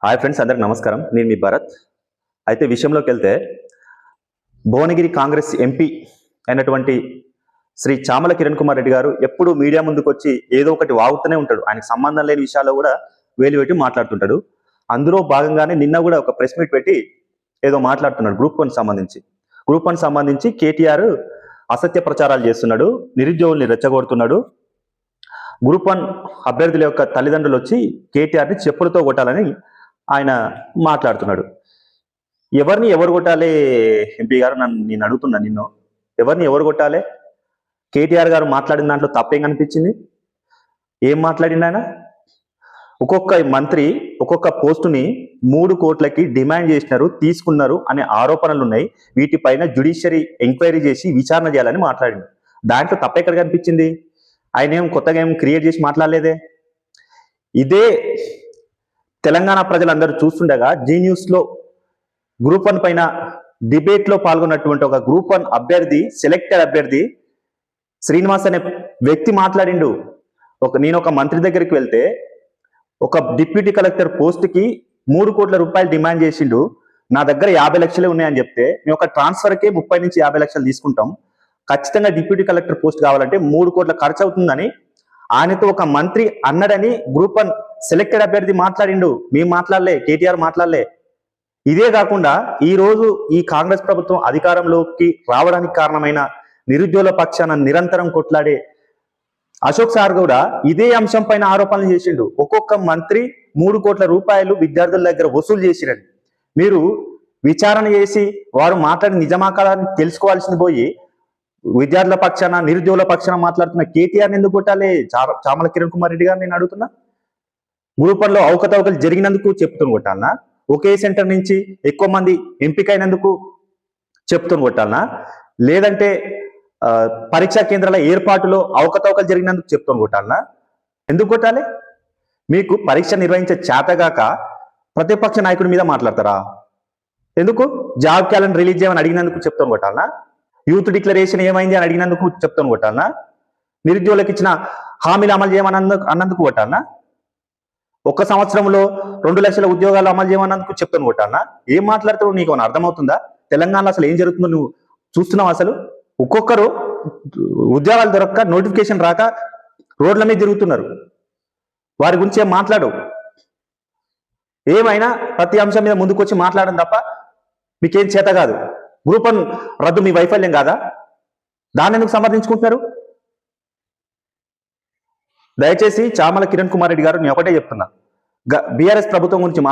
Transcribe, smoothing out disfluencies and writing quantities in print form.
Hi friends, అందరికి నమస్కారం. నేను మీ భరత్. అయితే విషయంలోకి వెళ్తే, భువనగిరి కాంగ్రెస్ ఎంపీ అయినటువంటి శ్రీ చామల కిరణ్ కుమార్ రెడ్డి గారు ఎప్పుడు మీడియా ముందుకు వచ్చి ఏదో ఒకటి వాగుతూనే ఉంటాడు. ఆయనకు సంబంధం లేని విషయాల్లో కూడా వేలు పెట్టి మాట్లాడుతుంటాడు. అందులో భాగంగానే నిన్న కూడా ఒక ప్రెస్ మీట్ పెట్టి ఏదో మాట్లాడుతున్నాడు గ్రూప్ వన్ సంబంధించి కేటీఆర్ అసత్య ప్రచారాలు చేస్తున్నాడు, నిరుద్యోగుల్ని రెచ్చగొడుతున్నాడు. గ్రూప్ వన్ అభ్యర్థుల యొక్క తల్లిదండ్రులు వచ్చి కేటీఆర్ని చెప్పులతో కొట్టాలని ఆయన మాట్లాడుతున్నాడు. ఎవరు కొట్టాలి ఎంపీ గారు? నేను అడుగుతున్నా, ఎవరు కొట్టాలి? కేటీఆర్ గారు మాట్లాడిన దాంట్లో తప్పేం కనిపించింది? ఏం మాట్లాడిండు ఆయన? ఒక్కొక్క మంత్రి ఒక్కొక్క పోస్టుని 3 కోట్లకి డిమాండ్ చేసినారు, తీసుకున్నారు అనే ఆరోపణలు ఉన్నాయి. వీటిపైన జ్యుడిషియరీ ఎంక్వైరీ చేసి విచారణ చేయాలని మాట్లాడింది. దాంట్లో తప్పెక్కడ కనిపించింది? ఆయన ఏం కొత్తగా ఏం క్రియేట్ చేసి మాట్లాడలేదే. ఇదే తెలంగాణ ప్రజలందరూ చూస్తుండగా జీ న్యూస్లో గ్రూప్ 1 పైన డిబేట్లో పాల్గొన్నటువంటి ఒక గ్రూప్ 1 అభ్యర్థి, సెలెక్టెడ్ అభ్యర్థి శ్రీనివాస్ అనే వ్యక్తి మాట్లాడిండు. నేను ఒక మంత్రి దగ్గరికి వెళ్తే ఒక డిప్యూటీ కలెక్టర్ పోస్ట్కి 3 కోట్ల రూపాయలు డిమాండ్ చేసిండు. నా దగ్గర 50 లక్షలే ఉన్నాయని చెప్తే, మేము ఒక ట్రాన్స్ఫర్కే 30 నుంచి 50 లక్షలు తీసుకుంటాం, ఖచ్చితంగా డిప్యూటీ కలెక్టర్ పోస్ట్ కావాలంటే 3 కోట్ల ఖర్చు అవుతుందని ఆయనతో ఒక మంత్రి అన్నాడని గ్రూప్ 1 సెలెక్టెడ్ అభ్యర్థి మాట్లాడిండు. మేము మాట్లాడలే, కేటీఆర్ మాట్లాడలే. ఇదే కాకుండా ఈ రోజు ఈ కాంగ్రెస్ ప్రభుత్వం అధికారంలోకి రావడానికి కారణమైన నిరుద్యోగుల పక్షాన నిరంతరం కొట్లాడే అశోక్ సార్ కూడా ఇదే అంశం పైన ఆరోపణలు చేసిండు. ఒక్కొక్క మంత్రి 3 కోట్ల రూపాయలు విద్యార్థుల దగ్గర వసూలు చేసిరని. మీరు విచారణ చేసి వారు మాట్లాడి నిజమా కాదా అని తెలుసుకోవాల్సింది పోయి విద్యార్థుల పక్షాన, నిరుద్యోగుల పక్షాన మాట్లాడుతున్న కేటీఆర్ని ఎందుకు కొట్టాలి? చామల కిరణ్ కుమార్ రెడ్డి గారు నేను అడుగుతున్నా. గ్రూప్ 1లో అవకతవకలు జరిగినందుకు చెప్తుని కొట్టాలనా? ఒకే సెంటర్ నుంచి ఎక్కువ మంది ఎంపికైనందుకు చెప్తుని కొట్టాలనా? లేదంటే పరీక్షా కేంద్రాల ఏర్పాటులో అవకతవకలు జరిగినందుకు చెప్తుని కొట్టాలనా? ఎందుకు కొట్టాలి? మీకు పరీక్ష నిర్వహించే చేతగాక ప్రతిపక్ష నాయకుడి మీద మాట్లాడతారా? ఎందుకు? జాబ్ క్యాలెండర్ రిలీజ్ చేయమని అడిగినందుకు చెప్తాను కొట్టాలనా? యూత్ డిక్లరేషన్ ఏమైంది అని అడిగినందుకు చెప్తాను కొట్టాలనా? నిరుద్యోగులకు ఇచ్చిన హామీలు అమలు చేయమని అన్నందుకు కొట్టాలనా? 1 సంవత్సరంలో 2 లక్షల ఉద్యోగాలు అమలు చేయమన్నందుకు చెప్తాను కొట్టాలనా? ఏం మాట్లాడుతావు? నీకు ఏమైనా అర్థమవుతుందా? తెలంగాణలో అసలు ఏం జరుగుతుందో నువ్వు చూస్తున్నావు? అసలు ఒక్కొక్కరు ఉద్యోగాలు దొరక్క, నోటిఫికేషన్ రాక రోడ్ల మీద తిరుగుతున్నారు. వారి గురించి ఏం మాట్లాడు. ఏమైనా ప్రతి అంశం మీద ముందుకు వచ్చి మాట్లాడడం తప్ప మీకేం చేత కాదు. గ్రూప్ 1 రద్దు మీ వైఫల్యం కాదా? దాన్ని ఎందుకు సమర్థించుకుంటున్నారు? దయచేసి చామల కిరణ్ కుమార్ రెడ్డి గారు నేను ఒకటే చెప్తున్నా, బీఆర్ఎస్ ప్రభుత్వం గురించి